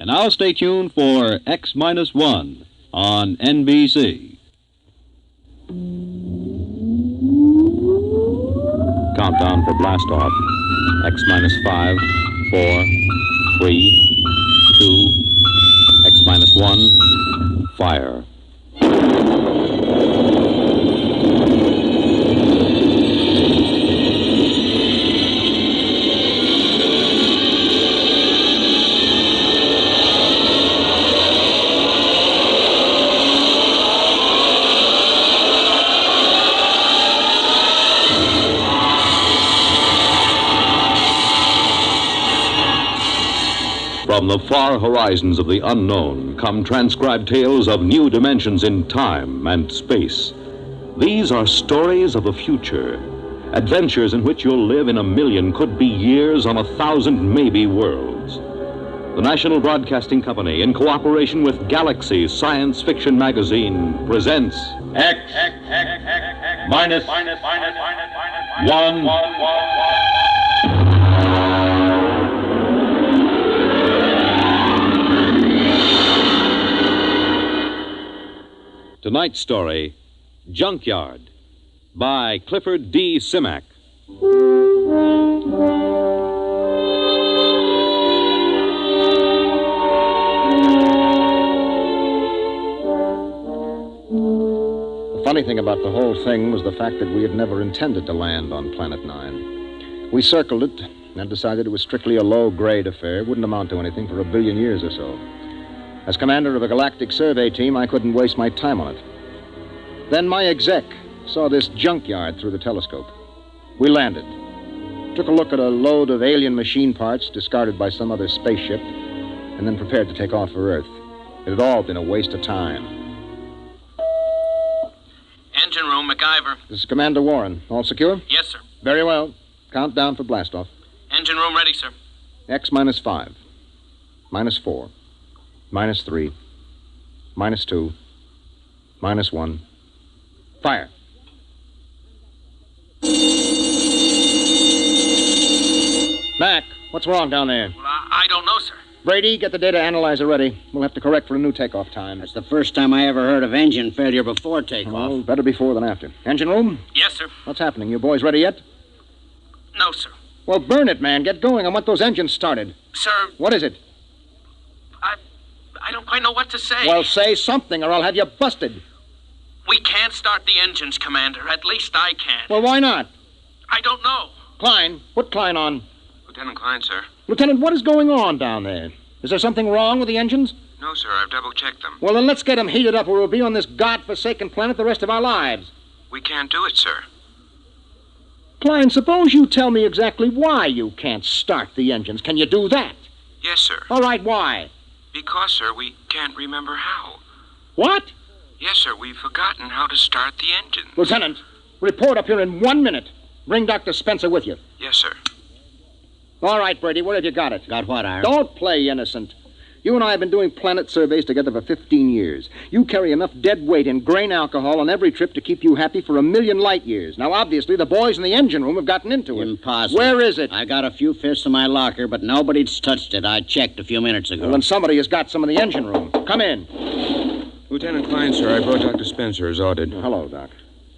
And now stay tuned for X-1 on NBC. Countdown for blast-off. X-5, 4, 3, 2, X-1, fire. From the far horizons of the unknown come transcribed tales of new dimensions in time and space. These are stories of the future, adventures in which you'll live in a million, could be years, on 1,000 maybe worlds. The National Broadcasting Company, in cooperation with Galaxy Science Fiction Magazine, presents X-1. Tonight's story, Junkyard, by Clifford D. Simak. The funny thing about the whole thing was the fact that we had never intended to land on Planet 9. We circled it and decided it was strictly a low-grade affair. It wouldn't amount to anything for 1 billion years or so. As commander of a galactic survey team, I couldn't waste my time on it. Then my exec saw this junkyard through the telescope. We landed, took a look at a load of alien machine parts discarded by some other spaceship, and then prepared to take off for Earth. It had all been a waste of time. Engine room, MacIver. This is Commander Warren. All secure? Yes, sir. Very well. Countdown for blastoff. Engine room ready, sir. X-5, -4, -3, -2, -1. Fire. Mac, what's wrong down there? Well, I don't know, sir. Brady, get the data analyzer ready. We'll have to correct for a new takeoff time. That's the first time I ever heard of engine failure before takeoff. Well, better before than after. Engine room? Yes, sir. What's happening? You boys ready yet? No, sir. Well, burn it, man. Get going. I want those engines started. Sir, What is it? I don't quite know what to say. Well, say something or I'll have you busted. We can't start the engines, Commander. At least I can't. Well, why not? I don't know. Klein, put Klein on. Lieutenant Klein, sir. Lieutenant, what is going on down there? Is there something wrong with the engines? No, sir. I've double-checked them. Well, then let's get them heated up or we'll be on this godforsaken planet the rest of our lives. We can't do it, sir. Klein, suppose you tell me exactly why you can't start the engines. Can you do that? Yes, sir. All right, why? Because, sir, we can't remember how. What? Yes, sir. We've forgotten how to start the engine. Lieutenant, report up here in 1 minute. Bring Dr. Spencer with you. Yes, sir. All right, Brady, where have you got it? Got what, Ira? Don't play innocent. You and I have been doing planet surveys together for 15 years. You carry enough dead weight in grain alcohol on every trip to keep you happy for 1,000,000 light years. Now, obviously, the boys in the engine room have gotten into it. Impossible. Where is it? I got a few fifths in my locker, but nobody's touched it. I checked a few minutes ago. Well, then somebody has got some in the engine room. Come in. Lieutenant Klein, sir. I brought Dr. Spencer as ordered. Hello, Doc.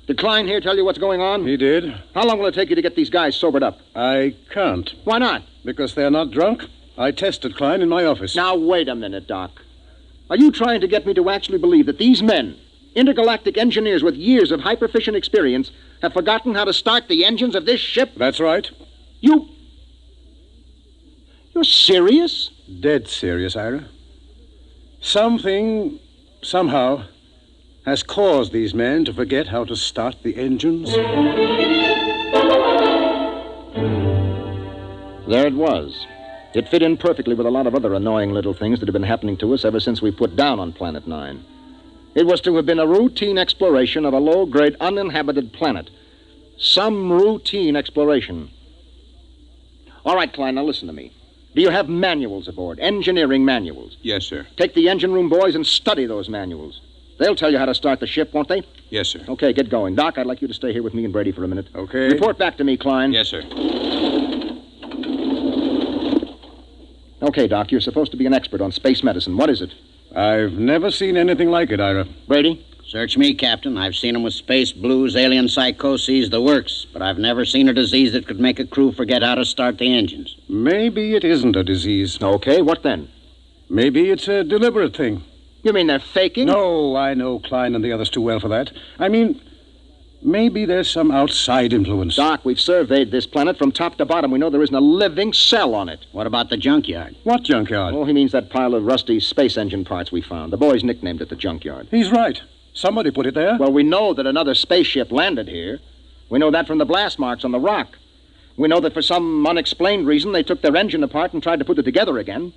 Did Klein here tell you what's going on? He did. How long will it take you to get these guys sobered up? I can't, Why not? because they're not drunk. I tested Klein in my office. Now, wait a minute, Doc. Are you trying to get me to actually believe that these men, intergalactic engineers with years of hyperfission experience, have forgotten how to start the engines of this ship? That's right. You're serious? Dead serious, Ira. Something, somehow, has caused these men to forget how to start the engines. There it was. It fit in perfectly with a lot of other annoying little things that have been happening to us ever since we put down on Planet 9. It was to have been a routine exploration of a low-grade uninhabited planet. Some routine exploration. All right, Klein, now listen to me. Do you have manuals aboard, engineering manuals? Yes, sir. Take the engine room boys and study those manuals. They'll tell you how to start the ship, won't they? Yes, sir. Okay, get going. Doc, I'd like you to stay here with me and Brady for a minute. Okay. Report back to me, Klein. Yes, sir. Now, Okay, Doc, you're supposed to be an expert on space medicine. What is it? I've never seen anything like it, Ira. Brady? Search me, Captain. I've seen 'em with space blues, alien psychoses, the works. But I've never seen a disease that could make a crew forget how to start the engines. Maybe it isn't a disease. Okay, what then? Maybe it's a deliberate thing. You mean they're faking? No, I know Klein and the others too well for that. I mean, maybe there's some outside influence. Doc, we've surveyed this planet from top to bottom. We know there isn't a living cell on it. What about the junkyard? What junkyard? Oh, he means that pile of rusty space engine parts we found. The boys nicknamed it the junkyard. He's right. Somebody put it there. Well, we know that another spaceship landed here. We know that from the blast marks on the rock. We know that for some unexplained reason they took their engine apart and tried to put it together again.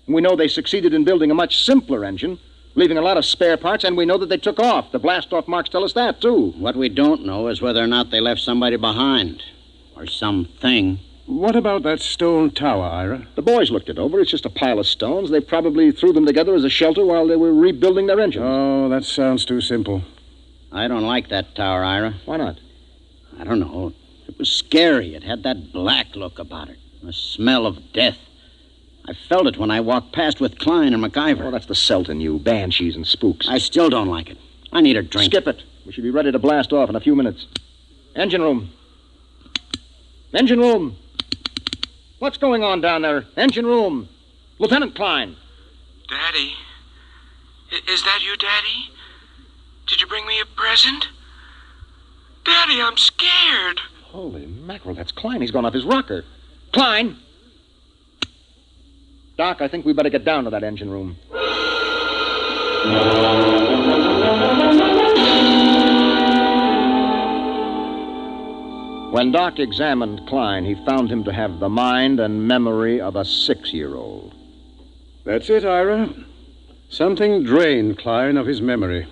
And we know they succeeded in building a much simpler engine, leaving a lot of spare parts, and we know that they took off. The blast-off marks tell us that, too. What we don't know is whether or not they left somebody behind. Or something. What about that stone tower, Ira? The boys looked it over. It's just a pile of stones. They probably threw them together as a shelter while they were rebuilding their engine. Oh, that sounds too simple. I don't like that tower, Ira. Why not? I don't know. It was scary. It had that black look about it. The smell of death. I felt it when I walked past with Klein and MacIver. Oh, that's the Celt in you. Banshees and spooks. I still don't like it. I need a drink. Skip it. We should be ready to blast off in a few minutes. Engine room. Engine room. What's going on down there? Engine room. Lieutenant Klein. Daddy? Is that you, Daddy? Did you bring me a present? Daddy, I'm scared. Holy mackerel, that's Klein. He's gone off his rocker. Klein! Doc, I think we better get down to that engine room. When Doc examined Klein, he found him to have the mind and memory of a 6-year-old. That's it, Ira. Something drained Klein of his memory.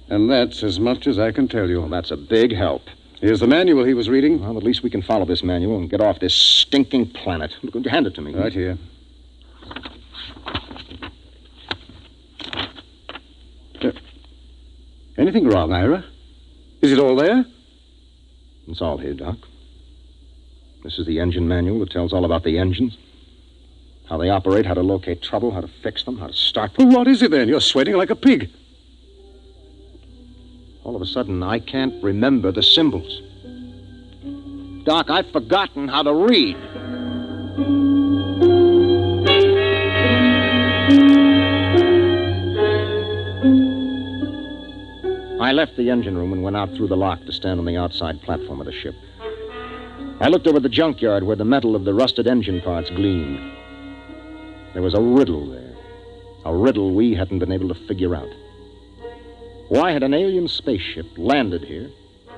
And that's as much as I can tell you. Well, that's a big help. Here's the manual he was reading. Well, at least we can follow this manual and get off this stinking planet. Hand it to me. Right here. Anything wrong, Ira? Is it all there? It's all here, Doc. This is the engine manual that tells all about the engines. How they operate, how to locate trouble, how to fix them, how to start them. Well, what is it then? You're sweating like a pig. All of a sudden, I can't remember the symbols. Doc, I've forgotten how to read. I left the engine room and went out through the lock to stand on the outside platform of the ship. I looked over the junkyard where the metal of the rusted engine parts gleamed. There was a riddle there. A riddle we hadn't been able to figure out. Why had an alien spaceship landed here,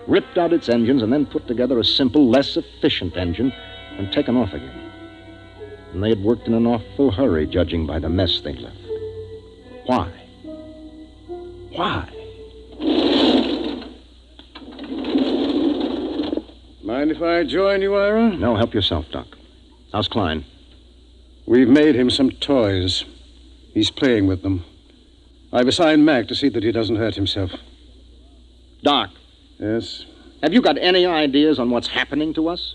ripped out its engines, and then put together a simple, less efficient engine and taken off again? And they had worked in an awful hurry, judging by the mess they'd left. Why? Why? Mind if I join you, Ira? No, help yourself, Doc. How's Klein? We've made him some toys. He's playing with them. I've assigned Mac to see that he doesn't hurt himself. Doc. Yes? Have you got any ideas on what's happening to us?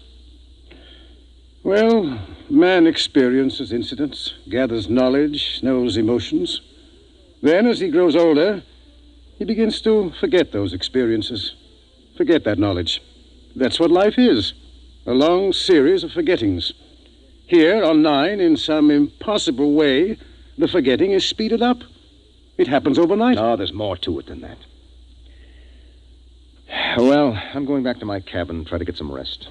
Well, man experiences incidents, gathers knowledge, knows emotions. Then, as he grows older, he begins to forget those experiences, forget that knowledge. That's what life is, a long series of forgettings. Here on 9, in some impossible way, the forgetting is speeded up. It happens overnight. No, there's more to it than that. Well, I'm going back to my cabin and try to get some rest.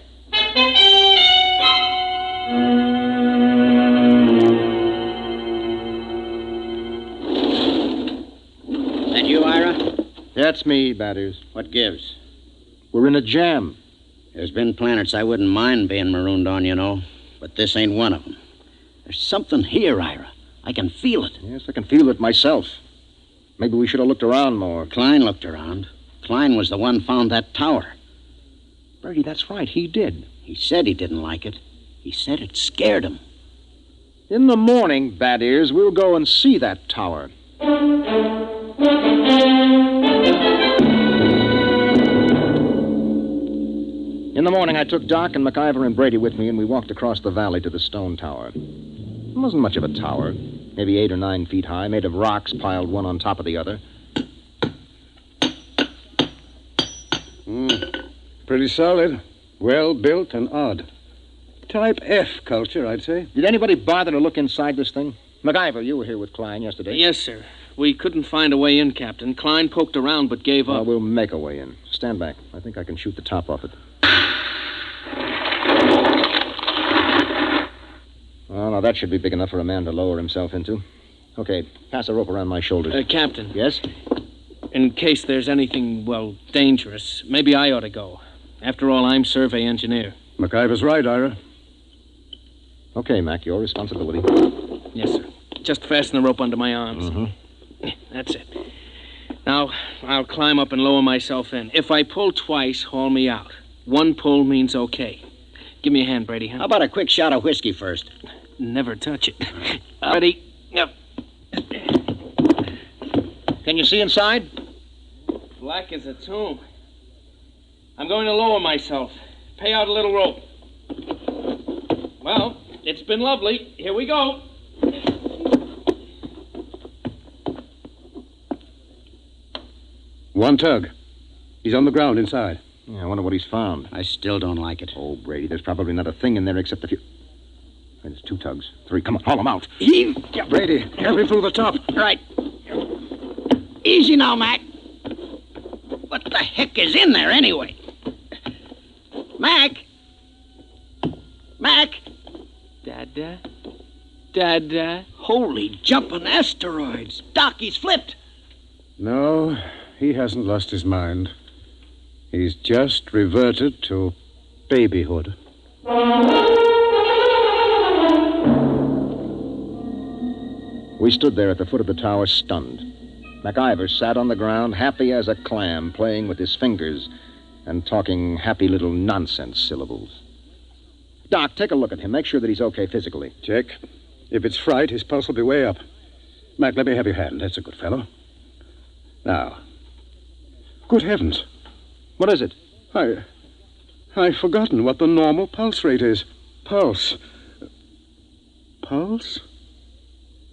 That you, Ira? That's me, Batters. What gives? We're in a jam. There's been planets I wouldn't mind being marooned on, you know. But this ain't one of them. There's something here, Ira. I can feel it. Yes, I can feel it myself. Maybe we should have looked around more. Klein looked around. Klein was the one found that tower. Bertie, that's right. He did. He said he didn't like it. He said it scared him. In the morning, Bad Ears, we'll go and see that tower. In the morning, I took Doc and MacIver and Brady with me, and we walked across the valley to the stone tower. It wasn't much of a tower, maybe 8 or 9 feet high, made of rocks piled one on top of the other. Pretty solid. Well built and odd. Type F culture, I'd say. Did anybody bother to look inside this thing? MacIver, you were here with Klein yesterday. Yes, sir. We couldn't find a way in, Captain. Klein poked around but gave Well, up. we'll make a way in. Stand back. I think I can shoot the top off it. Oh, now that should be big enough for a man to lower himself into. Okay, pass a rope around my shoulders. Captain. Yes? In case there's anything, dangerous, maybe I ought to go. After all, I'm survey engineer. MacIver's right, Ira. Okay, Mac, your responsibility. Yes, sir. Just fasten the rope under my arms. Mm-hmm. That's it. Now, I'll climb up and lower myself in. If I pull twice, haul me out. 1 pull means okay. Give me a hand, Brady, huh? How about a quick shot of whiskey first? Never touch it. Ready? Yep. Can you see inside? Black as a tomb. I'm going to lower myself. Pay out a little rope. Well, it's been lovely. Here we go. One tug. He's on the ground inside. Yeah, I wonder what he's found. I still don't like it. Oh, Brady, there's probably not a thing in there except a few... There's 2 tugs. 3. Come on, haul them out. Heave! Brady, help me through the top. Right. Easy now, Mac. What the heck is in there, anyway? Mac? Mac? Dada? Dada? Holy jumping asteroids. Doc, he's flipped. No, he hasn't lost his mind. He's just reverted to babyhood. We stood there at the foot of the tower, stunned. MacIver sat on the ground, happy as a clam, playing with his fingers and talking happy little nonsense syllables. Doc, take a look at him. Make sure that he's okay physically. Check. If it's fright, his pulse will be way up. Mac, let me have your hand. That's a good fellow. Now. Good heavens. What is it? I've forgotten what the normal pulse rate is. Pulse. Pulse?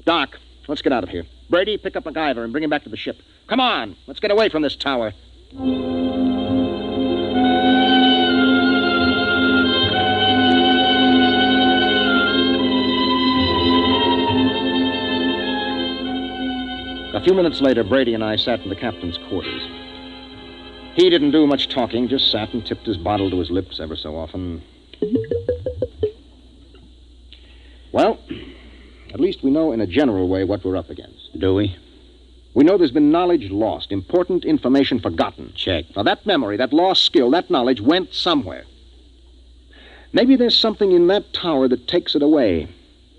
Doc, let's get out of here. Brady, pick up MacIver and bring him back to the ship. Come on, let's get away from this tower. A few minutes later, Brady and I sat in the captain's quarters. He didn't do much talking, just sat and tipped his bottle to his lips ever so often. Well, at least we know in a general way what we're up against. Do we? We know there's been knowledge lost, important information forgotten. Check. Now, that memory, that lost skill, that knowledge went somewhere. Maybe there's something in that tower that takes it away.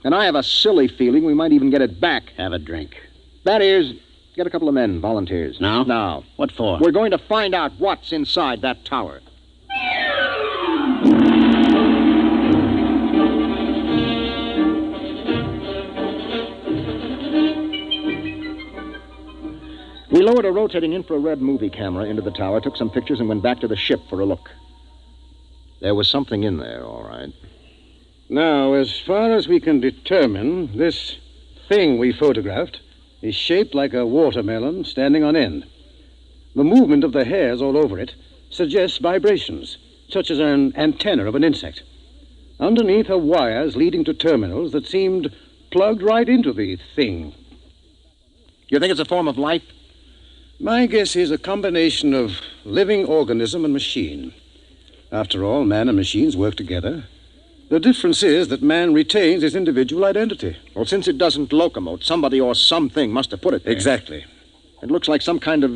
And I have a silly feeling we might even get it back. Have a drink. That is, get a couple of men, volunteers. Now? Now. What for? We're going to find out what's inside that tower. We lowered a rotating infrared movie camera into the tower, took some pictures, and went back to the ship for a look. There was something in there, all right. Now, as far as we can determine, this thing we photographed is shaped like a watermelon standing on end. The movement of the hairs all over it suggests vibrations, such as an antenna of an insect. Underneath are wires leading to terminals that seemed plugged right into the thing. You think it's a form of life? My guess is a combination of living organism and machine. After all, man and machines work together. The difference is that man retains his individual identity. Well, since it doesn't locomote, somebody or something must have put it there. Exactly. It looks like some kind of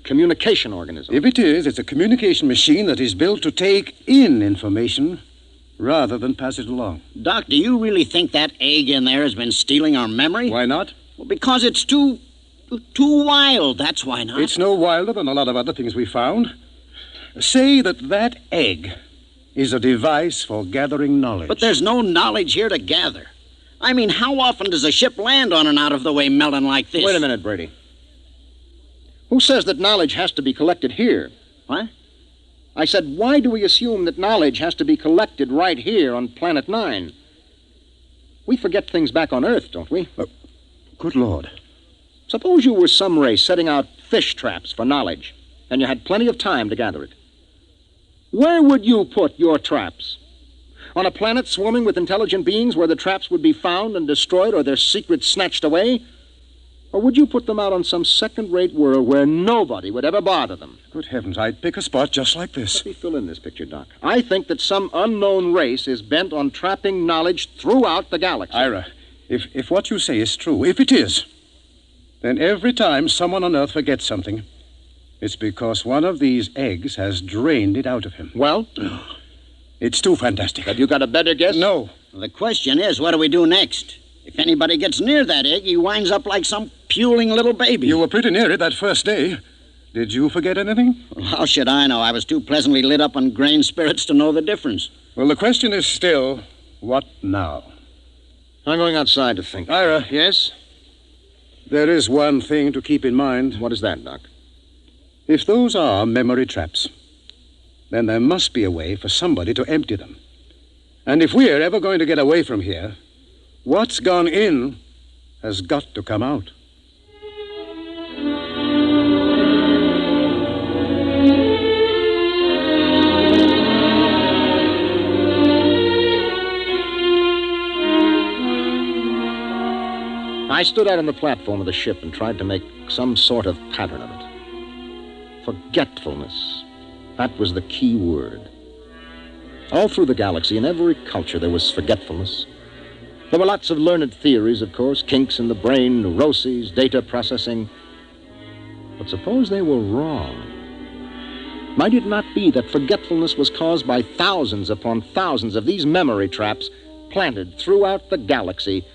communication organism. If it is, it's a communication machine that is built to take in information rather than pass it along. Doc, do you really think that egg in there has been stealing our memory? Why not? Well, because it's too wild, that's why not. It's no wilder than a lot of other things we found. Say that egg is a device for gathering knowledge. But there's no knowledge here to gather. I mean, how often does a ship land on an out-of-the-way melon like this? Wait a minute, Brady. Who says that knowledge has to be collected here? What? I said, why do we assume that knowledge has to be collected right here on Planet 9? We forget things back on Earth, don't we? Good Lord. Suppose you were some race setting out fish traps for knowledge, and you had plenty of time to gather it. Where would you put your traps? On a planet swarming with intelligent beings where the traps would be found and destroyed or their secrets snatched away? Or would you put them out on some second-rate world where nobody would ever bother them? Good heavens, I'd pick a spot just like this. Let me fill in this picture, Doc. I think that some unknown race is bent on trapping knowledge throughout the galaxy. Ira, if what you say is true, if it is, then every time someone on Earth forgets something, it's because one of these eggs has drained it out of him. Well? It's too fantastic. Have you got a better guess? No. Well, the question is, what do we do next? If anybody gets near that egg, he winds up like some puling little baby. You were pretty near it that first day. Did you forget anything? Well, how should I know? I was too pleasantly lit up on grain spirits to know the difference. Well, the question is still, what now? I'm going outside to think. Ira. Yes? There is one thing to keep in mind. What is that, Doc? If those are memory traps, then there must be a way for somebody to empty them. And if we're ever going to get away from here, what's gone in has got to come out. I stood out on the platform of the ship and tried to make some sort of pattern of it. Forgetfulness. That was the key word. All through the galaxy, in every culture, there was forgetfulness. There were lots of learned theories, of course, kinks in the brain, neuroses, data processing. But suppose they were wrong. Might it not be that forgetfulness was caused by thousands upon thousands of these memory traps planted throughout the galaxy,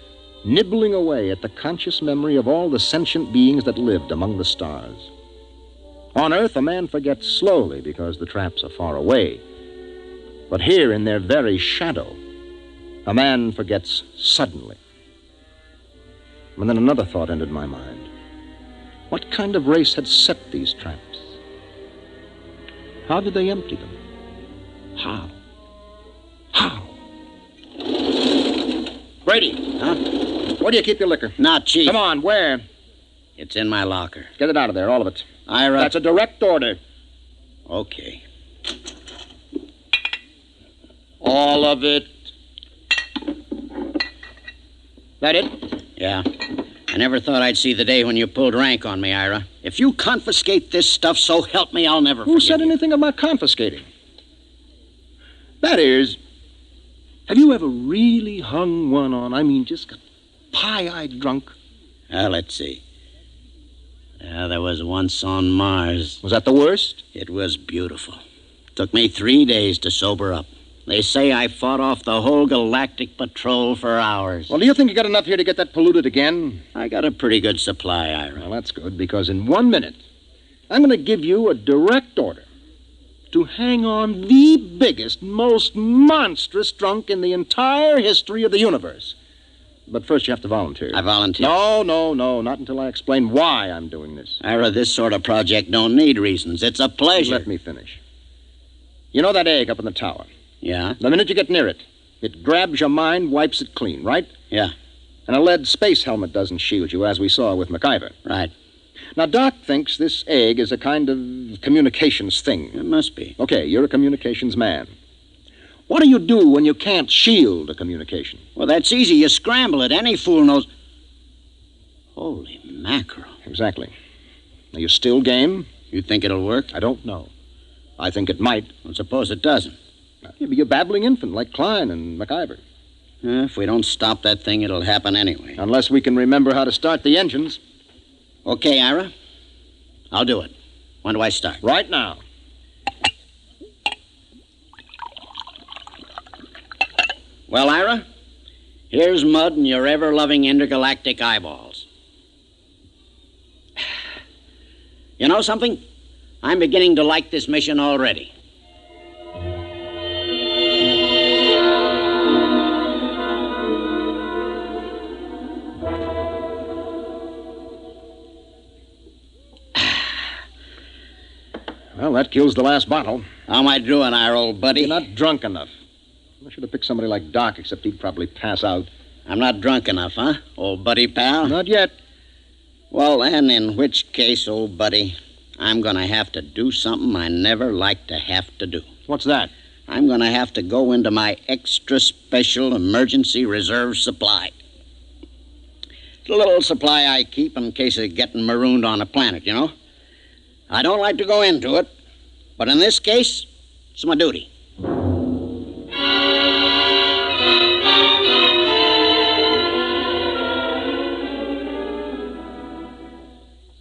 nibbling away at the conscious memory of all the sentient beings that lived among the stars? On Earth, a man forgets slowly because the traps are far away. But here, in their very shadow, a man forgets suddenly. And then another thought entered my mind. What kind of race had set these traps? How did they empty them? How? Brady. Huh? Where do you keep your liquor? Not cheap. Come on, where? It's in my locker. Get it out of there, all of it. Ira. That's a direct order. Okay. All of it. That it? Yeah. I never thought I'd see the day when you pulled rank on me, Ira. If you confiscate this stuff, so help me, I'll never Who forgive said you. anything about confiscating? That is, have you ever really hung one on? I mean, just got pie-eyed drunk? Well, let's see. Yeah, there was once on Mars. Was that the worst? It was beautiful. Took me 3 days to sober up. They say I fought off the whole galactic patrol for hours. Well, do you think you got enough here to get that polluted again? I got a pretty good supply, Ira. Well, that's good, because in 1 minute, I'm going to give you a direct order to hang on the biggest, most monstrous drunk in the entire history of the universe. But first you have to volunteer. I volunteer. No, not until I explain why I'm doing this. Ira, this sort of project don't need reasons. It's a pleasure. Let me finish. You know that egg up in the tower? Yeah? The minute you get near it, it grabs your mind, wipes it clean, right? Yeah. And a lead space helmet doesn't shield you, as we saw with MacIver. Right. Now, Doc thinks this egg is a kind of communications thing. It must be. Okay, you're a communications man. What do you do when you can't shield a communication? Well, that's easy. You scramble it. Any fool knows. Holy mackerel. Exactly. Are you still game? You think it'll work? I don't know. I think it might. Well, suppose it doesn't. You'd be a babbling infant like Klein and MacIver. If we don't stop that thing, it'll happen anyway. Unless we can remember how to start the engines. Okay, Ira. I'll do it. When do I start? Right now. Well, Ira, here's mud in your ever-loving intergalactic eyeballs. You know something? I'm beginning to like this mission already. Well, that kills the last bottle. How am I doing, Ira, old buddy? You're not drunk enough. I should have picked somebody like Doc, except he'd probably pass out. I'm not drunk enough, huh, old buddy pal? Not yet. Well, then, in which case, old buddy, I'm going to have to do something I never like to have to do. What's that? I'm going to have to go into my extra special emergency reserve supply. It's a little supply I keep in case of getting marooned on a planet, you know? I don't like to go into it, but in this case, it's my duty.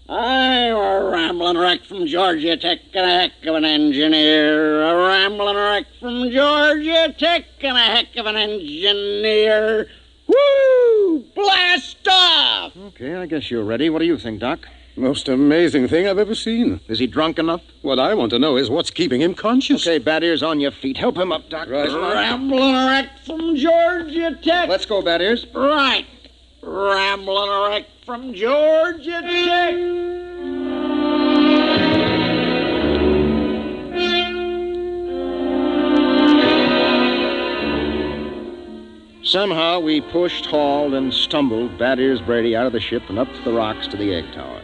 I'm a rambling wreck from Georgia Tech and a heck of an engineer. A rambling wreck from Georgia Tech and a heck of an engineer. Woo! Blast off! Okay, I guess you're ready. What do you think, Doc? Most amazing thing I've ever seen. Is he drunk enough? What I want to know is what's keeping him conscious. Okay, Bad Ears, on your feet. Help him up, Doc. Right. Rambling wreck from Georgia Tech. Let's go, Bad Ears. Right. Rambling wreck from Georgia Tech. Somehow we pushed, hauled, and stumbled Bad Ears Brady out of the ship and up the rocks to the egg tower.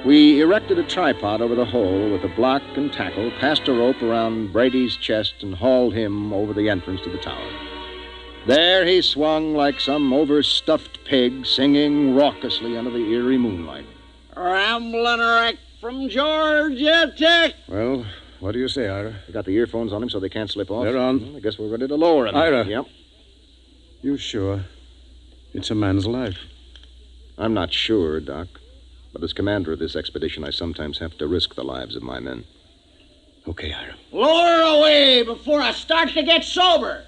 We erected a tripod over the hole with a block and tackle, passed a rope around Brady's chest, and hauled him over the entrance to the tower. There he swung like some overstuffed pig, singing raucously under the eerie moonlight. Rambling wreck from Georgia Tech. Well, what do you say, Ira? We got the earphones on him so they can't slip off. They're on. Well, I guess we're ready to lower him. Ira. Yep. You sure? It's a man's life. I'm not sure, Doc. But as commander of this expedition, I sometimes have to risk the lives of my men. Okay, Ira. Lower away before I start to get sober.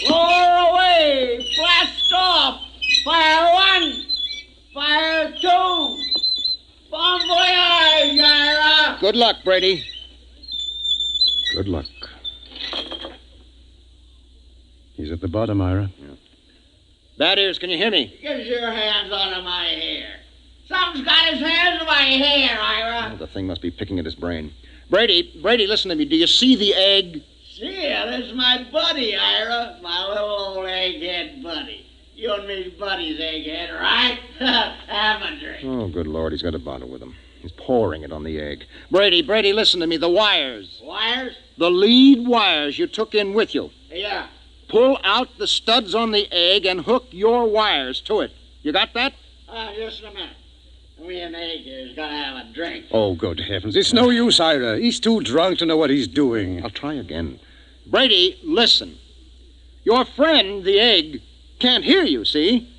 Lower away. Blast off. Fire one. Fire two. Bon voyage, Ira. Good luck, Brady. Good luck. He's at the bottom, Ira. Bad Ears, can you hear me? Get your hands out of my hair. Something's got his hands in my hair, Ira. Oh, the thing must be picking at his brain. Brady, listen to me. Do you see the egg? See it, it's my buddy, Ira. My little old egghead buddy. You and me's buddies, egghead, right? Have a drink. Oh, good Lord, he's got a bottle with him. He's pouring it on the egg. Brady, listen to me. The wires. Wires? The lead wires you took in with you. Yeah. Pull out the studs on the egg and hook your wires to it. You got that? Just a minute. Me and Egghead's gotta have a drink. Oh, good heavens. It's no use, Ira. He's too drunk to know what he's doing. I'll try again. Brady, listen. Your friend, the egg, can't hear you, see?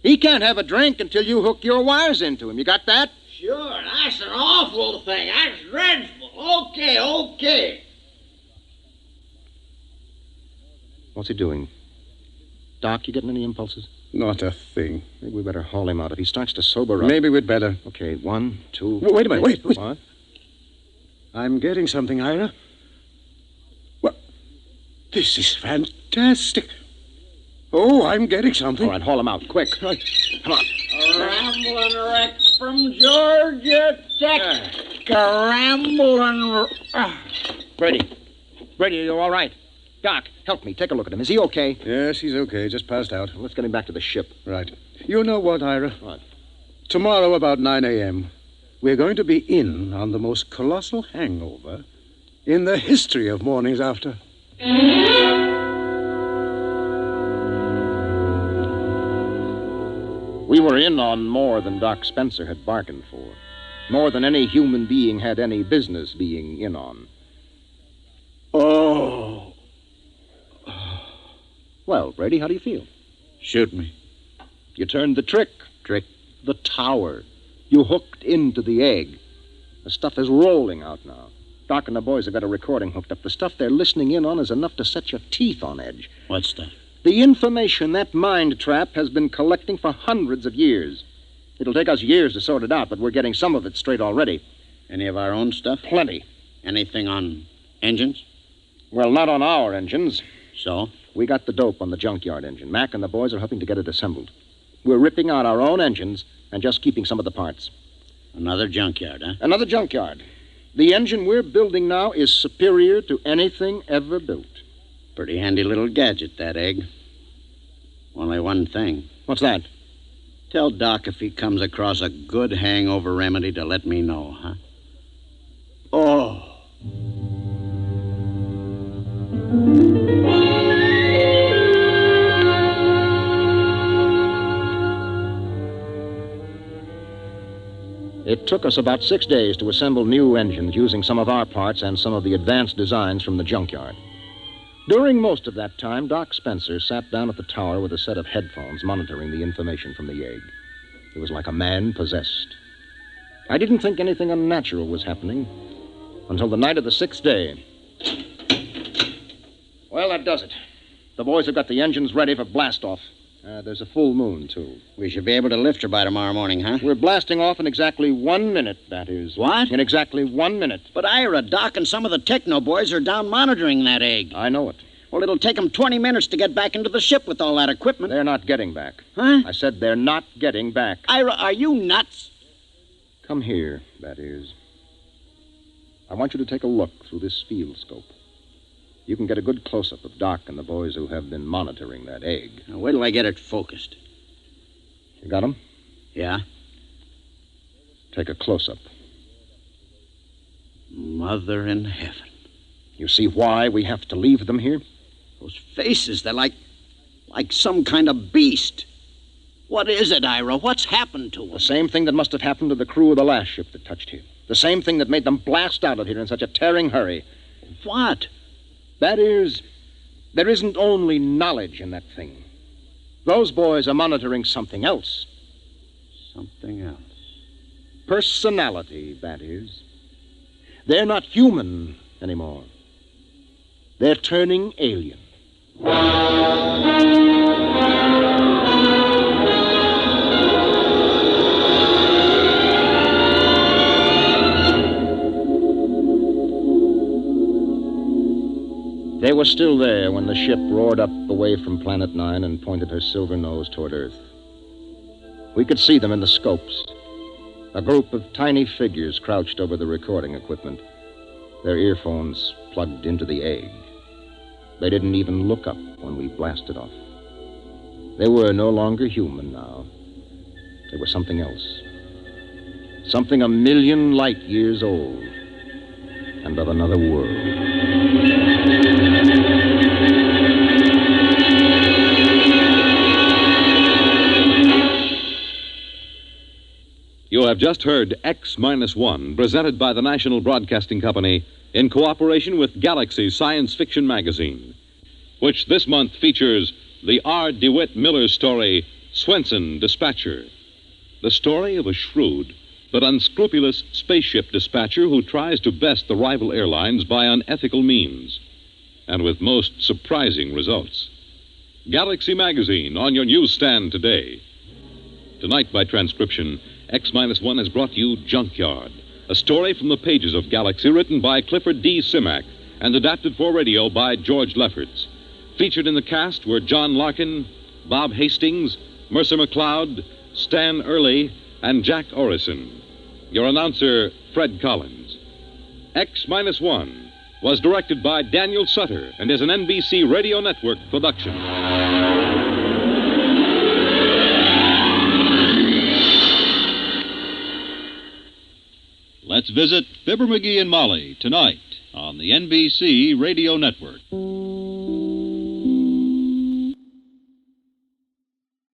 He can't have a drink until you hook your wires into him. You got that? Sure, that's an awful thing. That's dreadful. Okay. What's he doing? Doc, you getting any impulses? Not a thing. Maybe we better haul him out. If he starts to sober up... Maybe we'd better. Okay, 1, 2... Wait a minute, wait. What? I'm getting something, Ira. Well, this is fantastic. Oh, I'm getting something. All right, haul him out, quick. Right. Come on. Rambling wreck from Georgia Tech. Rambling... Brady, are you all right? Doc, help me. Take a look at him. Is he okay? Yes, he's okay. Just passed out. Let's get him back to the ship. Right. You know what, Ira? What? Tomorrow about 9 a.m., we're going to be in on the most colossal hangover in the history of mornings after. We were in on more than Doc Spencer had bargained for. More than any human being had any business being in on. Oh. Well, Brady, how do you feel? Shoot me. You turned the trick. The tower. You hooked into the egg. The stuff is rolling out now. Doc and the boys have got a recording hooked up. The stuff they're listening in on is enough to set your teeth on edge. What's that? The information that mind trap has been collecting for hundreds of years. It'll take us years to sort it out, but we're getting some of it straight already. Any of our own stuff? Plenty. Anything on engines? Well, not on our engines. So? We got the dope on the Junkyard engine. Mac and the boys are helping to get it assembled. We're ripping out our own engines and just keeping some of the parts. Another junkyard, huh? Another junkyard. The engine we're building now is superior to anything ever built. Pretty handy little gadget, that egg. Only one thing. What's that? Tell Doc if he comes across a good hangover remedy to let me know, huh? Oh. It took us about 6 days to assemble new engines using some of our parts and some of the advanced designs from the junkyard. During most of that time, Doc Spencer sat down at the tower with a set of headphones monitoring the information from the egg. He was like a man possessed. I didn't think anything unnatural was happening until the night of the 6th day. Well, that does it. The boys have got the engines ready for blast-off. There's a full moon, too. We should be able to lift her by tomorrow morning, huh? We're blasting off in exactly 1 minute, that is. What? In exactly 1 minute. But Ira, Doc, and some of the techno boys are down monitoring that egg. I know it. Well, it'll take them 20 minutes to get back into the ship with all that equipment. They're not getting back. Huh? I said they're not getting back. Ira, are you nuts? Come here, that is. I want you to take a look through this field scope. You can get a good close-up of Doc and the boys who have been monitoring that egg. Now, wait till I get it focused. You got 'em? Yeah? Take a close-up. Mother in heaven. You see why we have to leave them here? Those faces, they're like some kind of beast. What is it, Ira? What's happened to them? The same thing that must have happened to the crew of the last ship that touched here. The same thing that made them blast out of here in such a tearing hurry. What? That is, there isn't only knowledge in that thing. Those boys are monitoring something else. Something else. Personality, that is. They're not human anymore. They're turning alien. They were still there when the ship roared up away from Planet 9 and pointed her silver nose toward Earth. We could see them in the scopes. A group of tiny figures crouched over the recording equipment, their earphones plugged into the egg. They didn't even look up when we blasted off. They were no longer human now. They were something else. Something 1,000,000 light years old and of another world. You have just heard X-1, presented by the National Broadcasting Company in cooperation with Galaxy Science Fiction Magazine, which this month features the R. DeWitt Miller story, Swenson Dispatcher. The story of a shrewd but unscrupulous spaceship dispatcher who tries to best the rival airlines by unethical means, and with most surprising results. Galaxy Magazine on your newsstand today. Tonight, by transcription, X-1 has brought you Junkyard, a story from the pages of Galaxy written by Clifford D. Simak and adapted for radio by George Lefferts. Featured in the cast were John Larkin, Bob Hastings, Mercer McLeod, Stan Early, and Jack Orison. Your announcer, Fred Collins. X-1 was directed by Daniel Sutter and is an NBC Radio Network production. Let's visit Fibber McGee and Molly tonight on the NBC Radio Network.